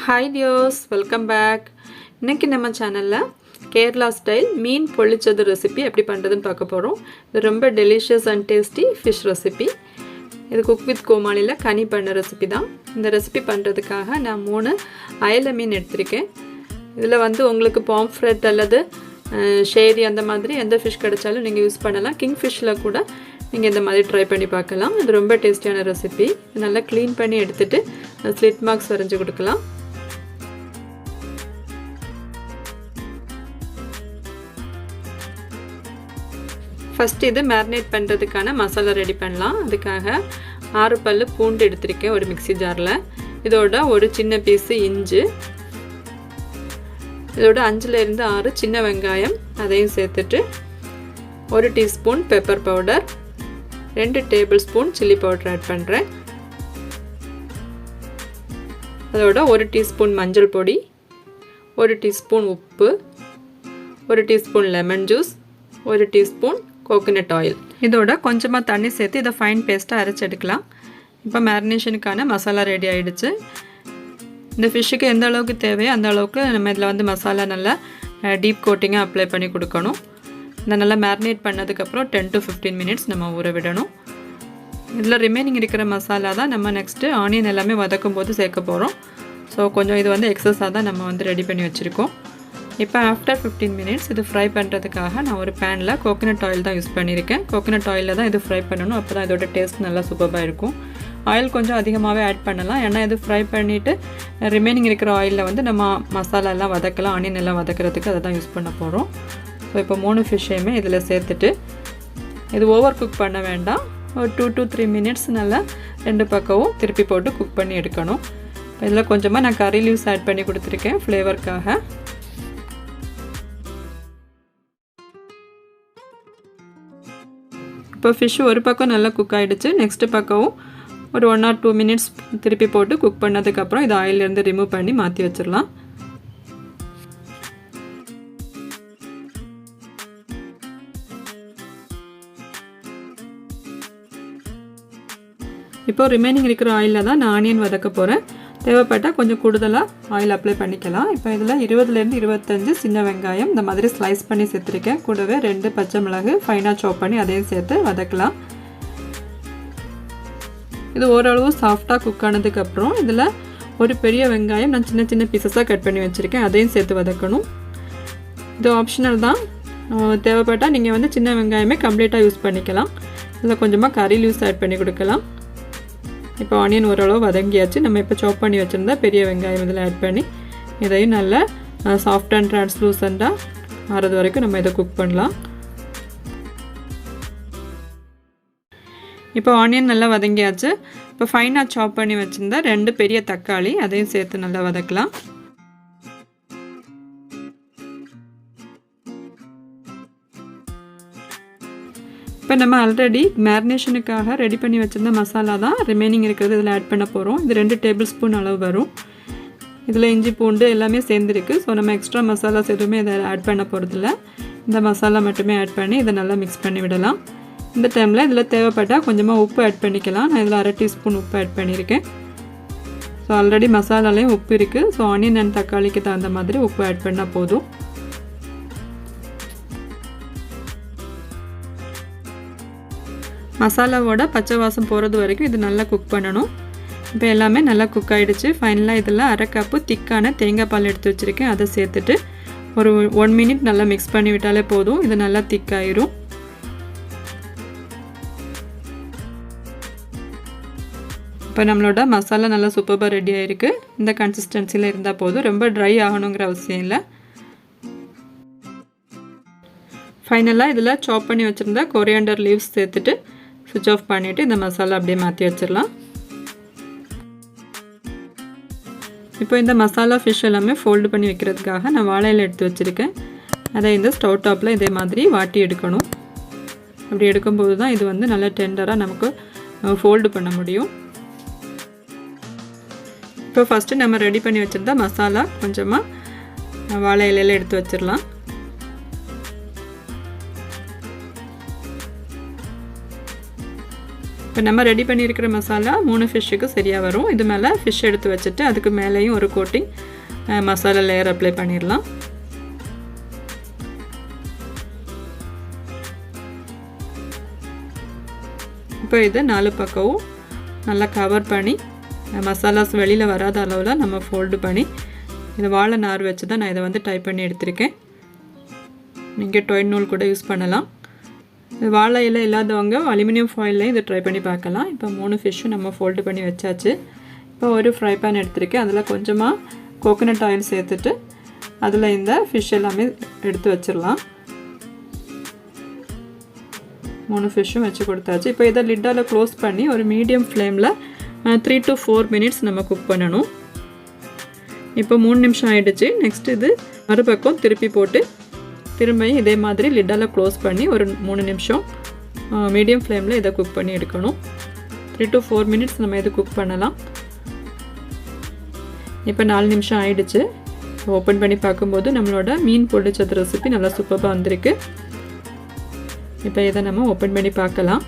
Hi dears, welcome back. இன்னைக்கு நம்ம சேனல்ல கேரளா ஸ்டைல் மீன் பொள்ளிச்சது ரெசிபி எப்படி பண்றதுன்னு பார்க்க போறோம். இது ரொம்ப delicious and tasty fish recipe. இது குக் வித் கோமாளில கனி பண்ண ரெசிபி தான். இந்த ரெசிபி பண்றதுக்காக நான் 3 அயல மீன் எடுத்துர்க்கேன். இதுல வந்து உங்களுக்கு பாம்ஃப்ரெட் அல்லது ஷேரி அந்த மாதிரி எந்த ஃபிஷ் கிடைச்சாலும் நீங்க யூஸ் பண்ணலாம். கிங் ஃபிஷ்ல கூட நீங்க இந்த மாதிரி ட்ரை பண்ணி பார்க்கலாம். இது ரொம்ப டேஸ்டியான ரெசிபி. நல்லா க்ளீன் பண்ணி எடுத்துட்டு ஸ்லிட் மார்க்ஸ் வரைஞ்சு கொடுக்கலாம். ஃபர்ஸ்ட் இது மேரினேட் பண்றதுக்கான மசாலா ரெடி பண்ணலாம். அதுக்காக 6 பல்லு பூண்டு எடுத்துர்க்கேன் ஒரு மிக்ஸி ஜார்ல. இதோட ஒரு சின்ன பீஸ் இஞ்சி, இதோட 5ல இருந்து 6 சின்ன வெங்காயம் அதையும் சேர்த்துட்டு 1 teaspoon pepper powder, 2 tablespoon chilli powder add பண்றேன். அதோட 1 டீஸ்பூன் மஞ்சள் பொடி, 1 டீஸ்பூன் உப்பு, 1 teaspoon lemon juice, 1 teaspoon coconut oil. இதோட கொஞ்சமா தண்ணி சேர்த்து இதை ஃபைன் பேஸ்டா அரைச்சு எடுக்கலாம். இப்போ மேரினேஷனுக்கான மசாலா ரெடி ஆயிடுச்சு. இந்த ஃபிஷ்ஷுக்கு எந்த அளவுக்கு தேவையோ அந்த அளவுக்கு நம்ம இதில் வந்து மசாலா நல்லா டீப் கோட்டிங்காக அப்ளை பண்ணி கொடுக்கணும். இந்த நல்லா மேரினேட் பண்ணதுக்கப்புறம் 10 to 15 மினிட்ஸ் நம்ம ஊற விடணும். இதில் ரிமைனிங் இருக்கிற மசாலா தான் நம்ம நெக்ஸ்ட்டு ஆனியன் எல்லாமே வதக்கும் போது சேர்க்க போகிறோம். ஸோ கொஞ்சம் இது வந்து எக்ஸஸாக தான் நம்ம வந்து ரெடி பண்ணி வச்சுருக்கோம். இப்போ ஆஃப்டர் 15 மினிட்ஸ் இது ஃப்ரை பண்ணுறதுக்காக நான் ஒரு பேனில் கோகனட் ஆயில் தான் யூஸ் பண்ணியிருக்கேன். கோகனட் ஆயிலில் தான் இது ஃப்ரை பண்ணணும். அப்போ தான் இதோட டேஸ்ட் நல்லா சூப்பராக இருக்கும். ஆயில் கொஞ்சம் அதிகமாகவே ஆட் பண்ணலாம். ஏன்னா இது ஃப்ரை பண்ணிவிட்டு ரிமைனிங் இருக்கிற ஆயிலில் வந்து நம்ம மசாலா எல்லாம் வதக்கலாம், ஆனியன் எல்லாம் வதக்கிறதுக்கு அதை தான் யூஸ் பண்ண போகிறோம். ஸோ இப்போ 3 ஃபிஷ்ஷையுமே இதில் சேர்த்துட்டு இது ஓவர் குக் பண்ண வேண்டாம். ஒரு 2 to 3 மினிட்ஸ் நல்லா 2 பக்கமும் திருப்பி போட்டு குக் பண்ணி எடுக்கணும். இப்போ இதில் கொஞ்சமாக நான் கறி லீவ்ஸ் ஆட் பண்ணி கொடுத்துருக்கேன் ஃப்ளேவருக்காக. இப்போ ஃபிஷ் ஒரு பக்கம் நல்லா குக் ஆகிடுச்சு. நெக்ஸ்ட் பக்கமும் ஒரு 1 or 2 மினிட்ஸ் திருப்பி போட்டு குக் பண்ணதுக்கப்புறம் இது ஆயிலேருந்து ரிமூவ் பண்ணி மாற்றி வச்சிடலாம். இப்போ ரிமைனிங் இருக்கிற ஆயிலில் தான் நான் ஆனியன் வதக்க போகிறேன். தேவைப்பட்டால் கொஞ்சம் கூடுதலாக ஆயில் அப்ளை பண்ணிக்கலாம். இப்போ இதில் 20லேருந்து 25 சின்ன வெங்காயம் இந்த மாதிரி ஸ்லைஸ் பண்ணி சேர்த்துருக்கேன். கூடவே 2 பச்சை மிளகு ஃபைனாக சாப் பண்ணி அதையும் சேர்த்து வதக்கலாம். இது ஓரளவு சாஃப்டாக குக் ஆனதுக்கப்புறம் இதில் ஒரு பெரிய வெங்காயம் நான் சின்ன சின்ன பீசஸாக கட் பண்ணி வச்சுருக்கேன். அதையும் சேர்த்து வதக்கணும். இது ஆப்ஷனல் தான். தேவைப்பட்டால் நீங்கள் வந்து சின்ன வெங்காயமே கம்ப்ளீட்டாக யூஸ் பண்ணிக்கலாம். இதில் கொஞ்சமாக கறி லீவ்ஸ் ஆட் பண்ணி கொடுக்கலாம். இப்போ ஆனியன் ஓரளவு வதங்கியாச்சு. நம்ம இப்போ சாப் பண்ணி வச்சுருந்தா பெரிய வெங்காயம் இதில் ஆட் பண்ணி இதையும் நல்லா சாஃப்ட் அண்ட் ட்ரான்ஸ்லூசண்டாக ஆறது வரைக்கும் நம்ம இதை குக் பண்ணலாம். இப்போ ஆனியன் நல்லா வதங்கியாச்சு. இப்போ ஃபைனாக சாப் பண்ணி வச்சுருந்தா 2 பெரிய தக்காளி அதையும் சேர்த்து நல்லா வதக்கலாம். இப்போ நம்ம ஆல்ரெடி மேரினேஷனுக்காக ரெடி பண்ணி வச்சுருந்த மசாலா தான் ரிமைனிங் இருக்கிறது இதில் ஆட் பண்ண போகிறோம். இது 2 டேபிள் ஸ்பூன் அளவு வரும். இதில் இஞ்சி பூண்டு எல்லாமே சேர்ந்துருக்கு. ஸோ நம்ம எக்ஸ்ட்ரா மசாலாஸ் எதுவுமே இதை ஆட் பண்ண போகிறதில்ல. இந்த மசாலா மட்டுமே ஆட் பண்ணி இதை நல்லா மிக்ஸ் பண்ணி விடலாம். இந்த டைமில் இதில் தேவைப்பட்டால் கொஞ்சமாக உப்பு ஆட் பண்ணிக்கலாம். நான் இதில் 1/2 டீஸ்பூன் உப்பு ஆட் பண்ணியிருக்கேன். ஸோ ஆல்ரெடி மசாலாலையும் உப்பு இருக்குது. ஸோ ஆனியன் அண்ட் தக்காளிக்கு தகுந்த மாதிரி உப்பு ஆட் பண்ணால் போதும். மசாலாவோட பச்சை வாசம் போகிறது வரைக்கும் இது நல்லா குக் பண்ணணும். இப்போ எல்லாமே நல்லா குக் ஆகிடுச்சு. ஃபைனலாக இதில் 1/2 கப்பு திக்கான தேங்காய் பால் எடுத்து வச்சுருக்கேன். அதை சேர்த்துட்டு ஒரு 1 மினிட் நல்லா மிக்ஸ் பண்ணி விட்டாலே போதும். இது நல்லா திக்காயிரும். இப்போ நம்மளோட மசாலா நல்லா சூப்பராக ரெடி ஆகிருக்கு. இந்த கன்சிஸ்டன்சியில் இருந்தால் போதும். ரொம்ப ட்ரை ஆகணுங்கிற அவசியம் இல்லை. ஃபைனலாக இதில் சாப் பண்ணி வச்சுருந்தா கொரியாண்டர் லீவ்ஸ் சேர்த்துட்டு ஸ்விட்ச் ஆஃப் பண்ணிவிட்டு இந்த மசாலா அப்படியே மாற்றி வச்சிடலாம். இப்போ இந்த மசாலா ஃபிஷ் எல்லாமே ஃபோல்டு பண்ணி வைக்கிறதுக்காக நான் வாழையில எடுத்து வச்சுருக்கேன். அதை இந்த ஸ்டவ் டாப்பில் இதே மாதிரி வாட்டி எடுக்கணும். அப்படி எடுக்கும்போது தான் இது வந்து நல்லா டெண்டராக நமக்கு ஃபோல்டு பண்ண முடியும். இப்போ ஃபஸ்ட்டு நம்ம ரெடி பண்ணி வச்சுருந்தா மசாலா கொஞ்சமாக வாழை இலையில் எடுத்து வச்சிடலாம். இப்போ நம்ம ரெடி பண்ணியிருக்கிற மசாலா 3 ஃபிஷ்ஷுக்கு சரியாக வரும். இது மேலே ஃபிஷ் எடுத்து வச்சுட்டு அதுக்கு மேலேயும் ஒரு கோட்டிங் மசாலா லேயர் அப்ளை பண்ணிடலாம். இப்போ இதை 4 பக்கமும் நல்லா கவர் பண்ணி மசாலாஸ் வெளியில் வராத அளவில் நம்ம ஃபோல்டு பண்ணி இதை வாழை நார் வச்சு தான் நான் இதை வந்து டைப் பண்ணி எடுத்திருக்கேன். நீங்கள் டொயின் நூல் கூட யூஸ் பண்ணலாம். வாழை இலை இல்லாதவங்க அலுமினியம் ஃபாயில்லையும் இதை ட்ரை பண்ணி பார்க்கலாம். இப்போ 3 ஃபிஷ்ஷும் நம்ம ஃபோல்டு பண்ணி வச்சாச்சு. இப்போ ஒரு ஃப்ரை பேன் எடுத்திருக்கேன். அதில் கொஞ்சமாக கோகோனட் ஆயில் சேர்த்துட்டு அதில் இந்த ஃபிஷ் எல்லாமே எடுத்து வச்சிடலாம். 3 ஃபிஷ்ஷும் வச்சு கொடுத்தாச்சு. இப்போ இதை லிட்டால் க்ளோஸ் பண்ணி ஒரு மீடியம் ஃப்ளேமில் 3 to 4 மினிட்ஸ் நம்ம குக் பண்ணணும். இப்போ 3 நிமிஷம் ஆகிடுச்சு. நெக்ஸ்ட் இது மறுபக்கம் திருப்பி போட்டு திரும்பியும் இதே மாதிரி லிட்டால் க்ளோஸ் பண்ணி ஒரு 3 நிமிஷம் மீடியம் ஃப்ளேமில் இதை குக் பண்ணி எடுக்கணும். 3 to 4 மினிட்ஸ் நம்ம இதை குக் பண்ணலாம். இப்போ 4 நிமிஷம் ஆகிடுச்சு. ஓப்பன் பண்ணி பார்க்கும்போது நம்மளோட மீன் பொள்ளிச்சத்து ரெசிபி நல்லா சூப்பராக வந்திருக்கு. இப்போ இதை நம்ம ஓப்பன் பண்ணி பார்க்கலாம்.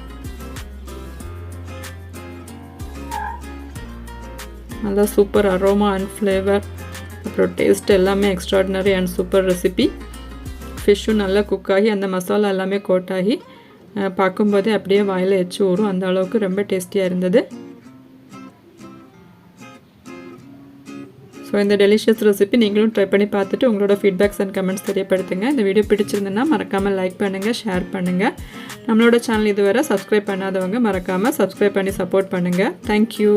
நல்லா சூப்பர் அரோமா அண்ட் ஃப்ளேவர் அப்புறம் டேஸ்ட் எல்லாமே எக்ஸ்ட்ராடினரி அண்ட் சூப்பர் ரெசிபி. ஃபிஷ்ஷும் நல்லா குக் ஆகி அந்த மசாலா எல்லாமே கோட் ஆகி பார்க்கும்போதே அப்படியே வாயில் எச்சு ஊறும். அந்த அளவுக்கு ரொம்ப டேஸ்டியாக இருந்தது. ஸோ இந்த டெலிஷியஸ் ரெசிபி நீங்களும் ட்ரை பண்ணி பார்த்துட்டு உங்களோட ஃபீட்பேக்ஸ் அண்ட் கமெண்ட்ஸ் தெரியப்படுத்துங்க. இந்த வீடியோ பிடிச்சிருந்ததுன்னா மறக்காமல் லைக் பண்ணுங்கள், ஷேர் பண்ணுங்கள். நம்மளோட சேனல் இதுவரை சப்ஸ்கிரைப் பண்ணாதவங்க மறக்காமல் சப்ஸ்கிரைப் பண்ணி சப்போர்ட் பண்ணுங்கள். தேங்க்யூ.